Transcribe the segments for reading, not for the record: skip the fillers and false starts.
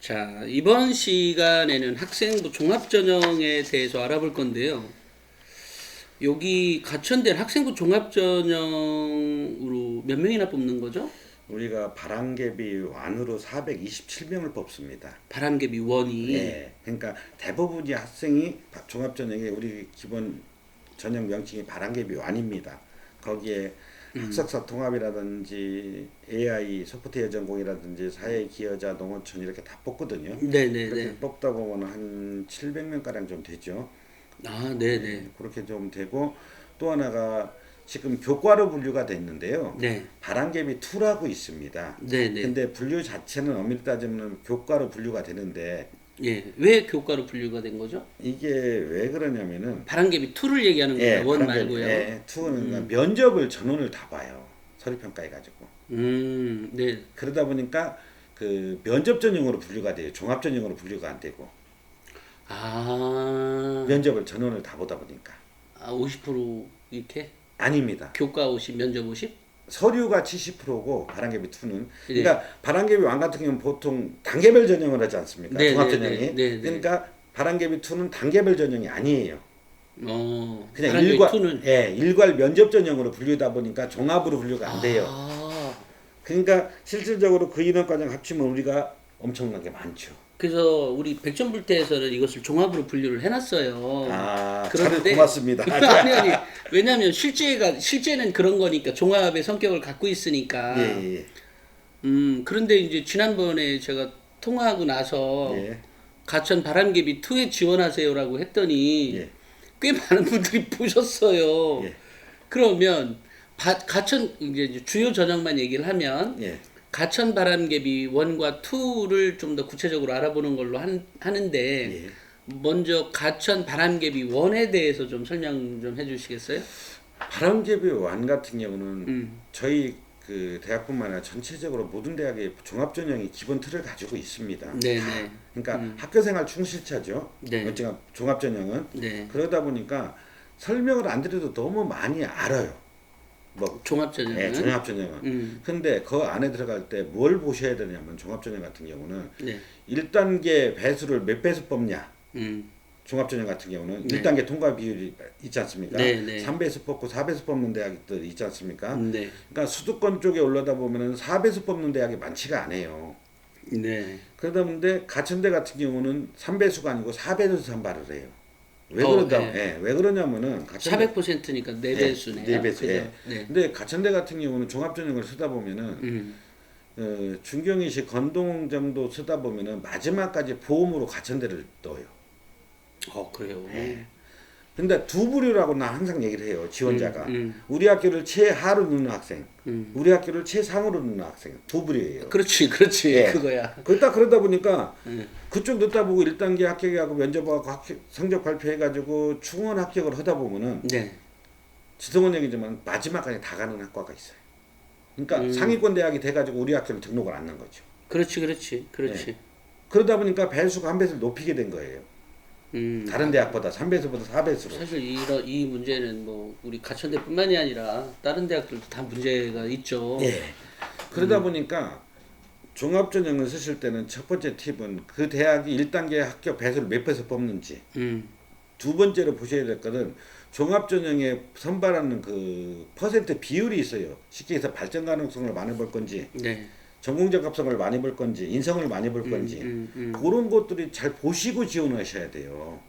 자, 이번 시간에는 학생부 종합전형에 대해서 알아볼 건데요. 여기 가천대는 학생부 종합전형으로 몇 명이나 뽑는 거죠? 우리가 바람개비 완으로 427명을 뽑습니다. 바람개비 원이. 네, 그러니까 대부분의 학생이 종합전형에 우리 기본 전형 명칭이 바람개비 완입니다. 거기에 학석사 통합이라든지 AI 소프트웨어 전공이라든지 사회 기여자 농어촌 이렇게 다 뽑거든요. 네네네. 그렇게 뽑다 보면 한 700명 가량 좀 되죠. 아, 네네. 그렇게 좀 되고 또 하나가 지금 교과로 분류가 됐는데요. 네. 바람개비 2라고 있습니다. 네네. 근데 분류 자체는 엄밀히 따지면 교과로 분류가 되는데 예. 왜 교과로 분류가 된 거죠? 이게 왜 그러냐면은 바람개비 2를 얘기하는 거예요. 원 말고요. 예, 2는 면접을 전원을 다 봐요. 서류평가 해가지고. 네. 그러다 보니까 그 면접 전형으로 분류가 돼요. 종합 전형으로 분류가 안 되고 아, 면접을 전원을 다 보다 보니까 50% 이렇게? 아닙니다. 교과 50, 면접 50? 서류가 70%고 바람개비 2는 네. 그러니까 바람개비 1 같은 경우는 보통 단계별 전형을 하지 않습니까? 네, 종합 네, 전형이. 네, 네, 네. 그러니까 바람개비 2는 단계별 전형이 아니에요. 그냥 바람개비 일괄 2는 일괄 면접 전형으로 분류다 보니까 종합으로 분류가 안 돼요. 그러니까 실질적으로 그 인원 과정 합치면 우리가 엄청나게 많죠. 그래서 우리 백전불태에서는 이것을 종합으로 분류를 해놨어요. 다들 고맙습니다. 아니 왜냐하면 실제는 그런 거니까 종합의 성격을 갖고 있으니까. 예. 그런데 이제 지난번에 제가 통화하고 나서 예. 가천 바람개비 2에 지원하세요라고 했더니 예. 꽤 많은 분들이 보셨어요. 예. 그러면 가천 이제 주요 전형만 얘기를 하면. 예. 가천 바람개비 1과 2를 좀 더 구체적으로 알아보는 걸로 하는데 예. 먼저 가천 바람개비 1에 대해서 좀 설명 좀 해주시겠어요? 바람개비 1 같은 경우는 저희 그 대학뿐만 아니라 전체적으로 모든 대학의 종합 전형이 기본 틀을 가지고 있습니다. 네네. 그러니까 학교생활 충실차죠. 네. 종합 전형은. 네. 그러다 보니까 설명을 안 드려도 너무 많이 알아요. 뭐 종합전형은. 네, 종합전형은. 근데 그 안에 들어갈 때 뭘 보셔야 되냐면 종합전형 같은 경우는 네. 1단계 배수를 몇 배수 뽑냐. 종합전형 같은 경우는 네. 1단계 통과 비율이 있지 않습니까? 네, 네. 3배수 뽑고 4배수 뽑는 대학들 있지 않습니까? 네. 그러니까 수도권 쪽에 올라다 보면은 4배수 뽑는 대학이 많지가 않아요. 네. 그러다 보는데 가천대 같은 경우는 3배수가 아니고 4배수 선발을 해요. 왜 네. 왜 그러냐면은 400%니까 4배수네요. 네 배수. 네. 근데 가천대 같은 경우는 종합전형을 쓰다 보면은 중경이시 건동 정도 쓰다 보면은 마지막까지 보험으로 가천대를 넣어요. 그래요. 네. 근데 두 부류라고 나 항상 얘기를 해요. 지원자가. 우리 학교를 최하로 넣는 학생, 우리 학교를 최상으로 넣는 학생. 두 부류예요. 그렇지. 예. 그거야. 그러다 보니까 그쪽 넣다 보고 1단계 합격하고 면접하고 성적 발표해가지고 충원 합격을 하다 보면은 네. 지성원 얘기지만 마지막까지 다 가는 학과가 있어요. 그러니까 상위권 대학이 돼가지고 우리 학교를 등록을 안 한 거죠. 그렇지. 예. 그러다 보니까 배수가 한 배수를 높이게 된 거예요. 다른 대학보다 3배수보다 4배수로. 사실 이 문제는 뭐 우리 가천대뿐만이 아니라 다른 대학들도 다 문제가 있죠. 예. 그러다 보니까 종합전형을 쓰실 때는 첫 번째 팁은 그 대학이 1단계 합격 배수를 몇 배수 뽑는지. 두 번째로 보셔야 될 거는 종합전형에 선발하는 그 퍼센트 비율이 있어요. 쉽게 해서 발전 가능성을 많이 볼 건지. 네. 전공적 합성을 많이 볼 건지 인성을 많이 볼 건지 그런 것들이 잘 보시고 지원하셔야 돼요.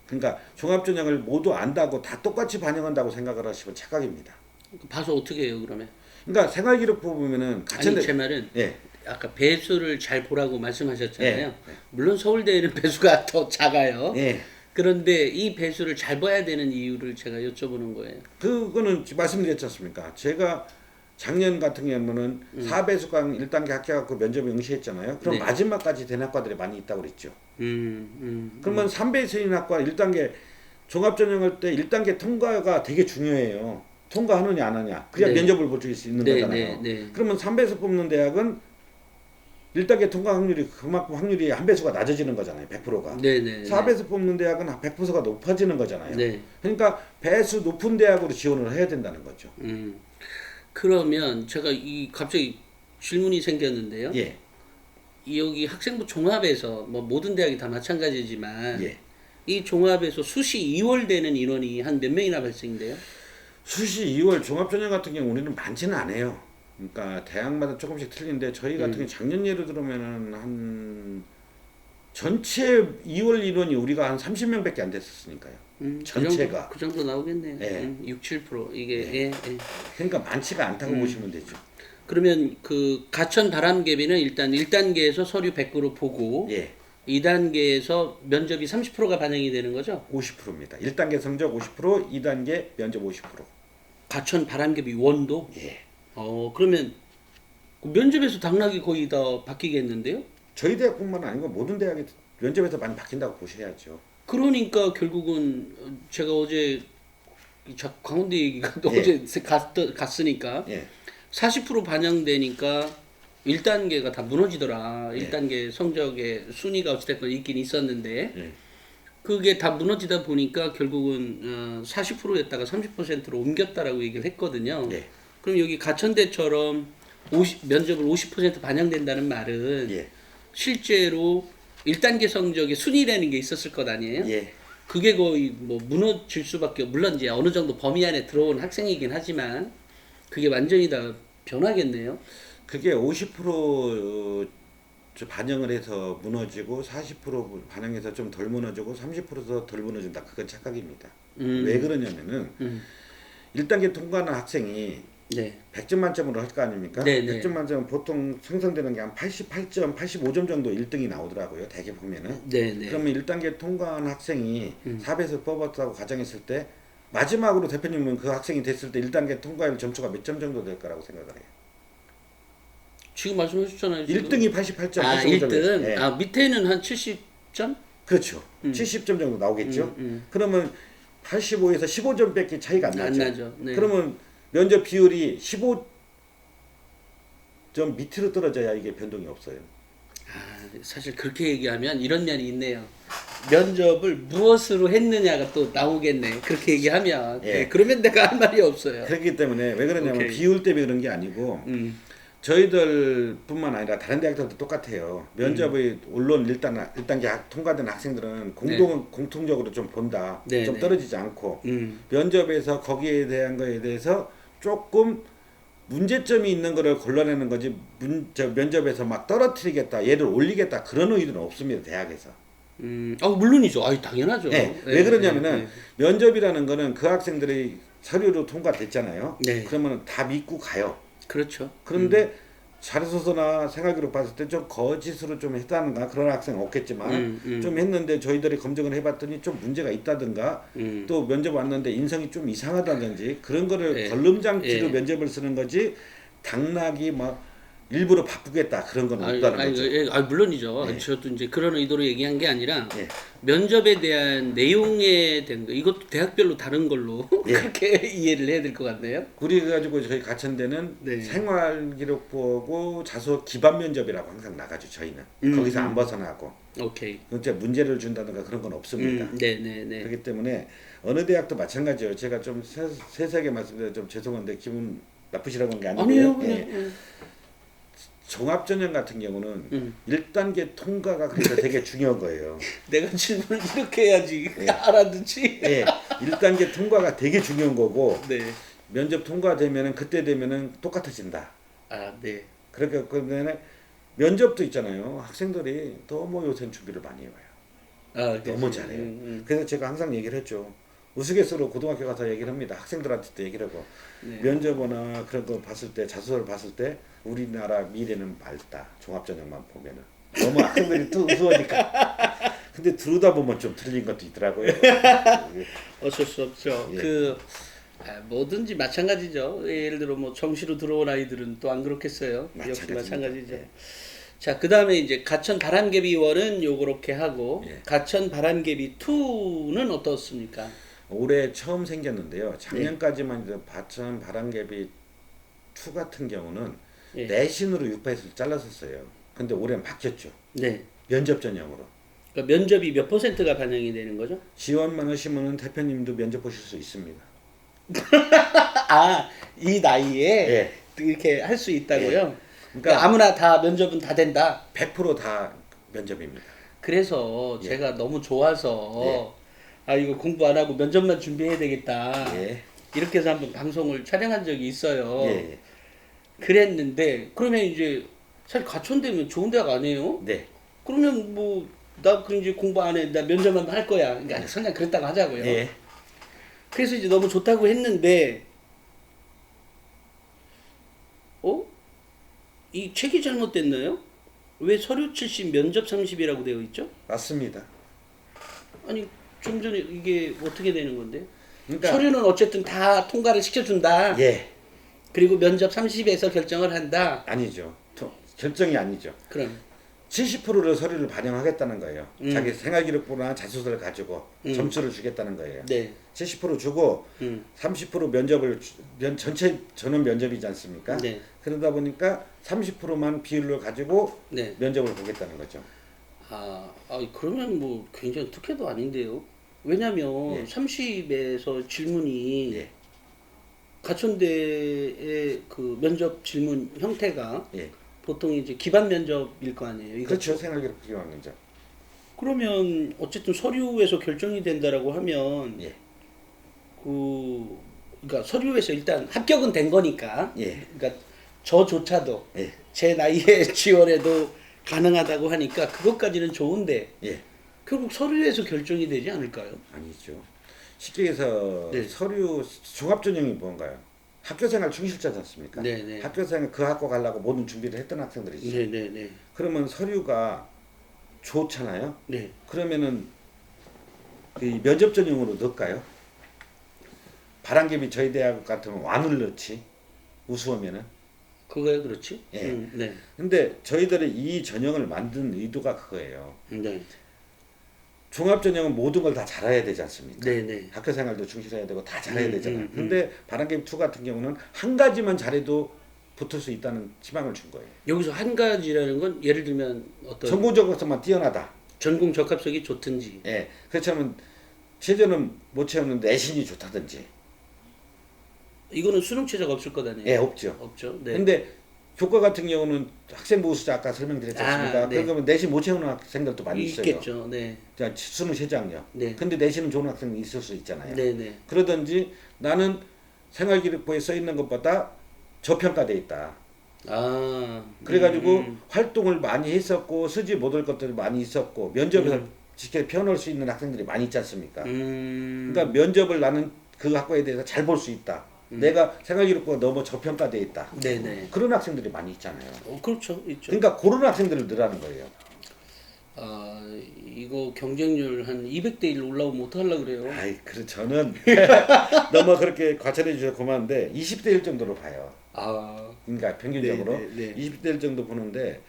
그러니까 종합전형을 모두 안다고 다 똑같이 반영한다고 생각을 하시면 착각입니다. 봐서 어떻게 해요 그러면? 그러니까 생활기록부 보면은 아니 제 말은 예. 아까 배수를 잘 보라고 말씀하셨잖아요. 예. 물론 서울대에는 배수가 더 작아요. 예. 그런데 이 배수를 잘 봐야 되는 이유를 제가 여쭤보는 거예요. 그거는 말씀드렸지 않습니까? 제가 작년 같은 경우는 4배수강 1단계 합격하고 면접에 응시했잖아요. 그럼 네. 마지막까지 된 학과들이 많이 있다고 그랬죠. 그러면 3배수인 학과 1단계 종합전형할 때 1단계 통과가 되게 중요해요. 통과하느냐 안 하냐. 그래야 네. 면접을 볼 수 있는 네, 거잖아요. 네. 그러면 3배수 뽑는 대학은 1단계 통과 확률이 그만큼 확률이 한 배수가 낮아지는 거잖아요. 100%가. 네. 4배수 뽑는 대학은 100%가 높아지는 거잖아요. 네. 그러니까 배수 높은 대학으로 지원을 해야 된다는 거죠. 그러면 제가 갑자기 질문이 생겼는데요. 예. 여기 학생부 종합에서 뭐 모든 대학이 다 마찬가지지만 예. 이 종합에서 수시 2월 되는 인원이 한 몇 명이나 발생돼요? 수시 2월 종합전형 같은 경우 우리는 많지는 않아요. 그러니까 대학마다 조금씩 틀린데 저희 같은 경우 작년 예로 들어오면은 한 전체 2월 인원이 우리가 한 30명밖에 안 됐었으니까요. 전체가. 그 정도 나오겠네요. 예. 6, 7% 이게 예. 예. 그러니까 많지가 않다고 보시면 되죠. 그러면 그 가천 바람개비는 일단 1단계에서 서류 100% 보고 예. 2단계에서 면접이 30%가 반영이 되는 거죠? 50%입니다. 1단계 성적 50%, 2단계 면접 50%. 가천 바람개비 원도? 예. 그러면 그 면접에서 당락이 거의 다 바뀌겠는데요? 저희 대학뿐만 아니고 모든 대학이 면접에서 많이 바뀐다고 보셔야죠. 그러니까 결국은 제가 어제 광운대 얘기가 또 예. 어제 갔으니까 예. 40% 반영되니까 1단계가 다 무너지더라. 예. 1단계 성적의 순위가 어찌됐건 있긴 있었는데 예. 그게 다 무너지다 보니까 결국은 40%였다가 30%로 옮겼다라고 얘기를 했거든요. 예. 그럼 여기 가천대처럼 면접을 50% 반영된다는 말은 예. 실제로 1단계 성적의 순위라는 게 있었을 것 아니에요? 예. 그게 거의 뭐 무너질 수밖에, 물론 이제 어느 정도 범위 안에 들어온 학생이긴 하지만 그게 완전히 다 변하겠네요. 그게 50% 반영을 해서 무너지고 40% 반영해서 좀 덜 무너지고 30%더 덜 무너진다. 그건 착각입니다. 왜 그러냐면은 1단계 통과하는 학생이 네. 100점 만점으로 할 거 아닙니까? 네, 네. 100점 만점은 보통 생성되는 게 한 88점, 85점 정도 1등이 나오더라고요. 대개 보면은. 네, 네. 그러면 1단계 통과한 학생이 4배에서 뽑았다고 가정했을 때 마지막으로 대표님은 그 학생이 됐을 때 1단계 통과율 점수가 몇 점 정도 될 거라고 생각을 해요? 지금 말씀하셨잖아요. 지금. 1등이 88점, 아, 85점. 1등. 예. 아, 밑에는 한 70점? 그렇죠. 70점 정도 나오겠죠. 음. 그러면 85에서 15점밖에 차이가 안 안 나죠. 나죠. 네. 그러면 면접 비율이 15점 밑으로 떨어져야 이게 변동이 없어요. 아, 사실 그렇게 얘기하면 이런 면이 있네요. 면접을 무엇으로 했느냐가 또 나오겠네. 그렇게 얘기하면. 예. 네, 그러면 내가 할 말이 없어요. 그렇기 때문에 왜 그러냐면 오케이. 비율 때문에 그런 게 아니고 저희들뿐만 아니라 다른 대학들도 똑같아요. 면접의 물론 1단계 통과된 학생들은 공통적으로 좀 본다. 네, 좀 네. 떨어지지 않고 음. 면접에서 거기에 대한 거에 대해서 조금 문제점이 있는 거를 골라내는 거지 면접에서 막 떨어뜨리겠다, 얘를 올리겠다 그런 의도는 없습니다. 대학에서. 물론이죠. 아유, 당연하죠. 네. 네, 왜 그러냐면은 네, 면접이라는 거는 그 학생들이 서류로 통과됐잖아요. 네. 그러면 다 믿고 가요. 그렇죠. 그런데 자료소서나 생활기록 봤을 때 좀 거짓으로 좀 했다는가 그런 학생 없겠지만 좀 했는데 저희들이 검증을 해봤더니 좀 문제가 있다든가 또 면접 왔는데 인성이 좀 이상하다든지 그런 거를 예. 걸름장치로 예. 면접을 쓰는 거지 당락이 막 일부러 바꾸겠다 그런 건 없다는 거죠. 물론이죠. 예. 저도 이제 그런 의도로 얘기한 게 아니라 예. 면접에 대한 내용에 대한 거, 이것도 대학별로 다른 걸로 예. 그렇게 이해를 해야 될 것 같네요. 그래 가지고 저희 가천대는 네. 생활기록 보고 자소 기반 면접이라고 항상 나가죠. 저희는 거기서 안 벗어나고 오케이. 진짜 문제를 준다든가 그런 건 없습니다. 네네네. 그렇기 때문에 어느 대학도 마찬가지예요. 제가 좀 세세하게 말씀드려 좀 죄송한데 기분 나쁘시라고 한 게 아니고요. 아니요. 예. 종합전형 같은 경우는 1단계 통과가 그래서 되게 중요한 거예요. 내가 질문을 이렇게 해야지 예. 알아듣지. 예, 1단계 통과가 되게 중요한 거고 네. 면접 통과되면은 그때 되면은 똑같아진다. 아, 네. 그러니까 그다음에 면접도 있잖아요. 학생들이 너무 요새 준비를 많이 해와요. 아, 너무 잘해요. 그래서 제가 항상 얘기를 했죠. 우스갯소리로 고등학교 가서 얘기를 합니다. 학생들한테도 얘기를 하고 네. 면접이나 그런 거 봤을 때 자소서를 봤을 때 우리나라 미래는 맑다. 종합전형만 보면은 너무 학생들이 또 우스우니까. 근데 들어다 보면 좀 틀린 것도 있더라고요. 어쩔 수 없죠. 예. 뭐든지 마찬가지죠. 예를 들어 뭐 정시로 들어온 아이들은 또 안 그렇겠어요. 역시 마찬가지입니다. 마찬가지죠. 예. 자, 그 다음에 이제 가천 바람개비 1은 요렇게 하고 예. 가천 바람개비 2는 어떻습니까? 올해 처음 생겼는데요. 작년까지만 해도 바천 바람개비 2 같은 경우는 예. 내신으로 6배에서 잘랐었어요. 근데 올해는 바뀌었죠. 네. 면접 전형으로. 그러니까 면접이 몇 %가 반영이 되는 거죠? 지원만 하시면 대표님도 면접 보실 수 있습니다. 아, 이 나이에 예. 이렇게 할 수 있다고요? 그러니까 아무나 다 면접은 다 된다. 100%다 면접입니다. 그래서 예. 제가 너무 좋아서 예. 아 이거 공부 안 하고 면접만 준비해야 되겠다. 예. 이렇게 해서 한번 방송을 촬영한 적이 있어요. 예. 그랬는데 그러면 이제 사실 가천대면 좋은 대학 아니에요? 네. 그러면 뭐 나 그럼 이제 공부 안 해. 나 면접만 할 거야. 그러니까 설령 그랬다고 하자고요. 예. 그래서 이제 너무 좋다고 했는데 이 책이 잘못됐나요? 왜 서류 70 면접 30이라고 되어 있죠? 맞습니다. 아니 좀 전에 이게 어떻게 되는 건데? 그러니까 서류는 어쨌든 다 통과를 시켜준다. 예. 그리고 면접 30에서 결정을 한다. 아니죠. 결정이 아니죠. 그럼 70%를 서류를 반영하겠다는 거예요. 자기 생활기록부나 자소서를 가지고 음. 점수를 주겠다는 거예요. 네. 70% 주고 30% 면접을 전체 전원 면접이지 않습니까? 네. 그러다 보니까 30%만 비율을 가지고 네. 면접을 보겠다는 거죠. 그러면 뭐 굉장히 특혜도 아닌데요. 왜냐면 예. 30에서 질문이 예. 가천대의 그 면접 질문 형태가 예. 보통 이제 기반 면접일 거 아니에요. 이거. 그렇죠. 생활기록 기반 면접. 그러면 어쨌든 서류에서 결정이 된다라고 하면 예. 그러니까 서류에서 일단 합격은 된 거니까. 예. 그러니까 저조차도 예. 제 나이에 지원해도 가능하다고 하니까 그것까지는 좋은데 예. 결국 서류에서 결정이 되지 않을까요? 아니죠. 쉽게 해서 네. 서류 종합전형이 뭔가요? 학교생활 충실자지 않습니까? 네네. 학교생활 그 학교 가려고 모든 준비를 했던 학생들이죠. 네네네. 그러면 서류가 좋잖아요. 네. 그러면은 그 면접 전형으로 넣을까요? 바람개비 저희 대학 같으면 완을 넣지. 우수하면은. 그거야 그렇지? 예. 네. 근데 저희들이 이 전형을 만든 의도가 그거예요. 네. 종합 전형은 모든 걸 다 잘해야 되지 않습니까? 네네. 학교 생활도 충실해야 되고 다 잘해야 되잖아요. 음. 근데 바람개비 2 같은 경우는 한 가지만 잘해도 붙을 수 있다는 희망을 준 거예요. 여기서 한 가지라는 건 예를 들면 어떤 전공적으로서만 뛰어나다. 전공 적합성이 좋든지. 예. 그렇다면 최저는 못 채우는데 내신이 좋다든지. 이거는 수능 최저가 없을 거다네요. 예, 없죠. 없죠. 네. 근데 교과 같은 경우는 학생부 수자 아까 설명드렸지 않습니까? 네. 그러면 내신 못 채우는 학생들도 많이 있어요. 있겠죠. 네. 자, 수능 최저학력. 네. 근데 내신은 좋은 학생이 있을 수 있잖아요. 네네. 그러든지 나는 생활기록부에 써 있는 것보다 저평가돼 있다. 그래가지고 활동을 많이 했었고 쓰지 못할 것들이 많이 있었고 면접에서 쉽게 표현할 수 있는 학생들이 많이 있지 않습니까? 그러니까 면접을 나는 그 학과에 대해서 잘 볼 수 있다. 내가 생활기록부가 너무 저평가돼 있다. 네네. 그런 학생들이 많이 있잖아요. 그렇죠. 있죠. 그러니까 그런 학생들을 넣으라는 거예요. 이거 경쟁률 한 200대 1 올라오면 어떡하려고 그래요? 아이, 저는 너무 그렇게 과찬해 주셔서 고마운데 20대 1 정도로 봐요. 그러니까 평균적으로 네. 20대 1 정도 보는데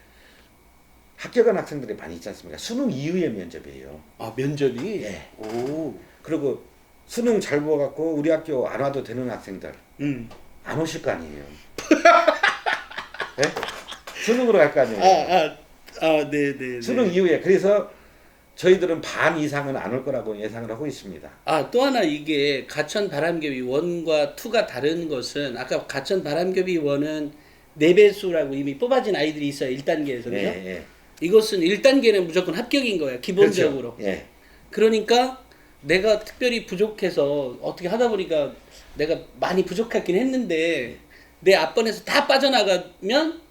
합격한 학생들이 많이 있지 않습니까? 수능 이후의 면접이에요. 면접이? 예. 오. 그리고 수능 잘 보갖고 우리 학교 안 와도 되는 학생들 안 오실 거 아니에요. 네? 수능으로 갈 거 아니에요. 네네. 수능 이후에 그래서 저희들은 반 이상은 안 올 거라고 예상을 하고 있습니다. 또 하나 이게 가천 바람개비 1과 2가 다른 것은 아까 가천 바람개비 1은 4배수라고 이미 뽑아진 아이들이 있어요. 1단계에서. 그죠? 예. 이것은 1단계는 무조건 합격인 거야. 기본적으로. 그렇죠. 예. 그러니까 내가 특별히 부족해서 어떻게 하다 보니까 내가 많이 부족하긴 했는데 내 앞번에서 다 빠져나가면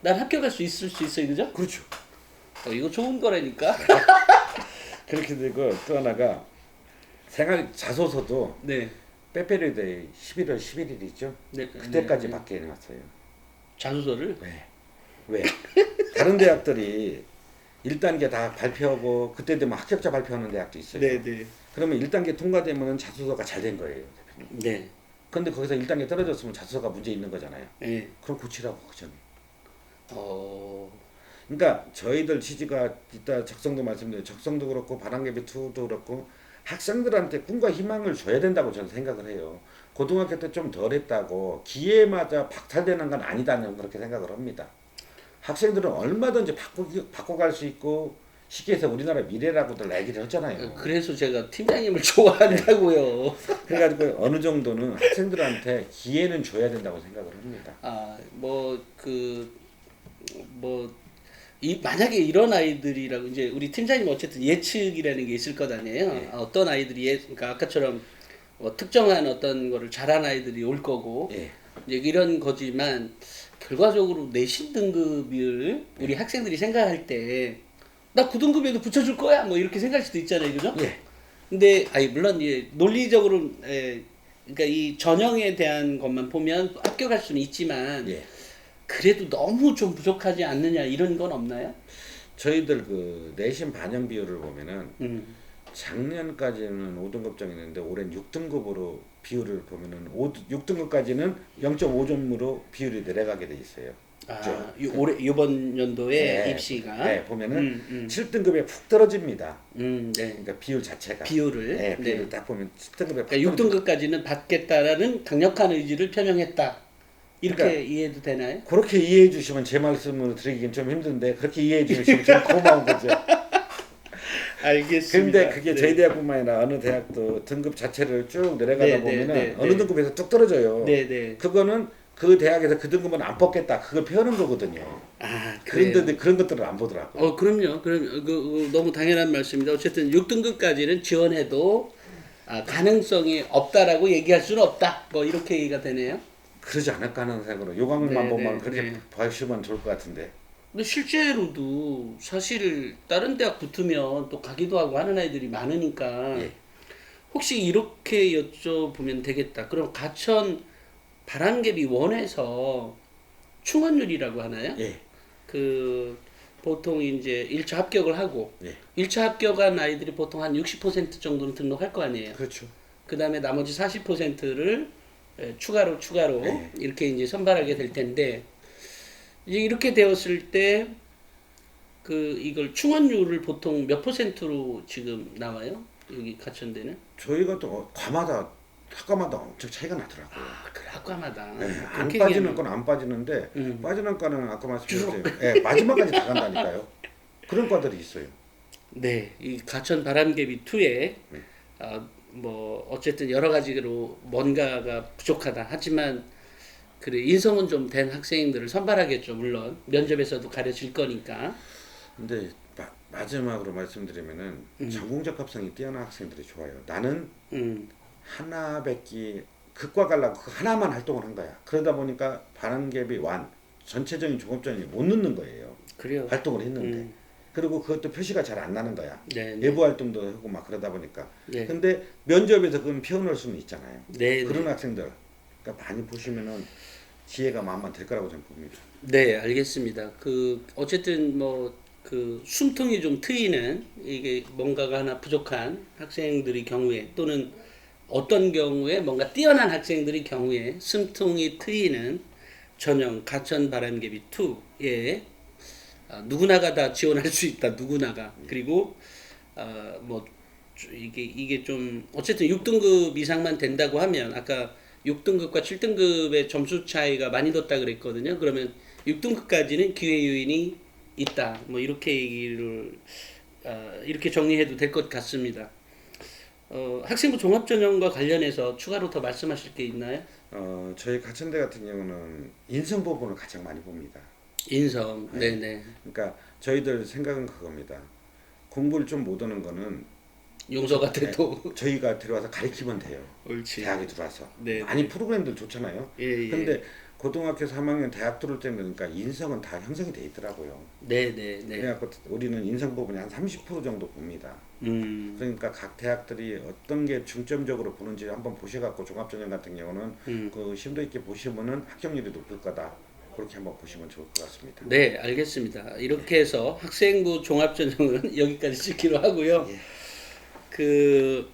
난 합격할 수 있어요. 그죠? 그렇죠. 이거 좋은 거라니까. 그렇게 되고 또 하나가 생활 자소서도 네. 빼빼로데이 11월 11일이죠. 네. 그때까지 네. 받게 해놨어요. 자소서를? 왜? 다른 대학들이 1단계 다 발표하고 그때 되면 합격자 발표하는 대학도 있어요. 네. 그러면 1단계 통과되면 자소서가 잘 된 거예요. 대표님. 네. 근데 거기서 1단계 떨어졌으면 자소서가 문제 있는 거잖아요. 네. 그럼 고치라고 그 전에. 그러니까 저희들 취지가 이따 적성도 말씀드려요. 적성도 그렇고 바람개비 2도 그렇고 학생들한테 꿈과 희망을 줘야 된다고 저는 생각을 해요. 고등학교 때 좀 덜했다고 기회마저 박탈되는 건 아니다는 그렇게 생각을 합니다. 학생들은 얼마든지 바꿔갈 수 있고 쉽게 해서 우리나라 미래라고들 얘기를 하잖아요. 그래서 제가 팀장님을 좋아한다고요. 그래가지고 어느 정도는 학생들한테 기회는 줘야 된다고 생각을 합니다. 뭐 만약에 이런 아이들이라고 이제 우리 팀장님 어쨌든 예측이라는 게 있을 것 아니에요. 예. 어떤 아이들이 그러니까 아까처럼 특정한 어떤 거를 잘한 아이들이 올 거고 예. 이제 이런 거지만 결과적으로 내신 등급을 우리 학생들이 생각할 때 나 9등급에도 붙여줄 거야 뭐 이렇게 생각할 수도 있잖아요, 그죠? 예. 근데 물론 논리적으로 그러니까 이 전형에 대한 것만 보면 합격할 수는 있지만 예. 그래도 너무 좀 부족하지 않느냐 이런 건 없나요? 저희들 그 내신 반영 비율을 보면은 음. 작년까지는 5등급정이었는데 올해는 6등급으로 비율을 보면은 6등급까지는 0.5점으로 비율이 내려가게 돼 있어요. 올해 이번 연도에 네, 입시가 네, 보면은 7등급에 푹 떨어집니다. 네. 그러니까 비율 자체가 비율을 네, 네. 비율을 딱 보면 7등급에 그러니까 6등급까지는 받겠다라는 강력한 의지를 표명했다. 이렇게 그러니까 이해도 되나요? 그렇게 이해해 주시면 제 말씀을 드리긴 좀 힘든데 그렇게 이해해 주시면 좀 고마운 거죠. 알겠습니다. 근데 그게 저희 대학뿐만 아니라 어느 대학도 등급 자체를 쭉 내려가다 네, 보면은 네, 어느 네. 등급에서 뚝 떨어져요. 네. 그거는 그 대학에서 그 등급은 안 뽑겠다. 그걸 표현한 거거든요. 그래요. 그런데 그런 것들을 안 보더라고요. 그럼요. 그럼 너무 당연한 말씀입니다. 어쨌든 6등급까지는 지원해도 가능성이 없다라고 얘기할 수는 없다. 뭐 이렇게 얘기가 되네요. 그러지 않을까 하는 생각으로 요강만 네, 보면 네, 그렇게 네. 보시면 좋을 것 같은데. 근데 실제로도 사실 다른 대학 붙으면 또 가기도 하고 하는 아이들이 많으니까 예. 혹시 이렇게 여쭤보면 되겠다. 그럼 가천 바람개비 원에서 충원율이라고 하나요? 예. 그 보통 이제 1차 합격을 하고 예. 1차 합격한 아이들이 보통 한 60% 정도는 등록할 거 아니에요. 그렇죠. 그다음에 나머지 40%를 추가로 네. 이렇게 이제 선발하게 될 텐데 이제 이렇게 되었을 때 그 이걸 충원율을 보통 몇 %로 지금 나와요? 여기 가천대는? 저희가 또 과마다 학과마다 엄청 차이가 나더라고요. 그래 학과마다 네, 안 그렇게 빠지는 얘기하면- 건 안 빠지는데 빠지는 과는 아까 말씀드렸죠. 쭉. 예, 마지막까지 다 간다니까요. 그런 과들이 있어요. 네, 이 가천 바람개비 2에 뭐 어쨌든 여러 가지로 뭔가가 부족하다. 하지만 그래 인성은 좀 된 학생들을 선발하겠죠. 물론 면접에서도 가려질 거니까. 근데 마지막으로 말씀드리면은 전공적 합성이 뛰어난 학생들이 좋아요. 나는 음, 하나밖에 극과 가려고 그 하나만 활동을 한 거야. 그러다 보니까 반환개비 완 전체적인 종합전이 못 넣는 거예요. 그래요. 활동을 했는데. 그리고 그것도 표시가 잘 안 나는 거야. 네, 네. 내부 활동도 하고 막 그러다 보니까. 네. 근데 면접에서 그건 표현할 수는 있잖아요. 네, 그런 네. 학생들. 그러니까 많이 보시면은 지혜가 마음만 될 거라고 저는 봅니다. 네, 알겠습니다. 그 어쨌든 뭐 그 숨통이 좀 트이는 이게 뭔가가 하나 부족한 학생들의 경우에 또는 어떤 경우에 뭔가 뛰어난 학생들의 경우에 숨통이 트이는 전형 가천 바람개비 2에 누구나가 다 지원할 수 있다. 누구나가. 그리고 뭐 이게 좀 어쨌든 6등급 이상만 된다고 하면 아까 6등급과 7등급의 점수 차이가 많이 뒀다 그랬거든요. 그러면 6등급까지는 기회 요인이 있다. 뭐 이렇게 얘기를 이렇게 정리해도 될 것 같습니다. 학생부 종합전형과 관련해서 추가로 더 말씀하실 게 있나요? 저희 가천대 같은 경우는 인성 부분을 가장 많이 봅니다. 인성, 네네. 그러니까 저희들 생각은 그겁니다. 공부를 좀 못하는 거는 용서가 돼도 저희가 들어와서 가르치면 돼요. 옳지. 대학에 들어와서 네, 많이 프로그램들 좋잖아요. 예. 근데 고등학교 3학년 대학 들어올 때는 그러니까 인성은 다 형성이 돼 있더라고요. 네네네. 그래갖고 우리는 인성 부분이 한 30% 정도 봅니다. 음. 그러니까 각 대학들이 어떤 게 중점적으로 보는지 한번 보셔갖고 종합전형 같은 경우는 그 심도 있게 보시면은 합격률이 높을 거다. 그렇게 한번 보시면 좋을 것 같습니다. 네, 알겠습니다. 이렇게 해서 학생부 종합전형은 여기까지 찍기로 하고요. 예. 그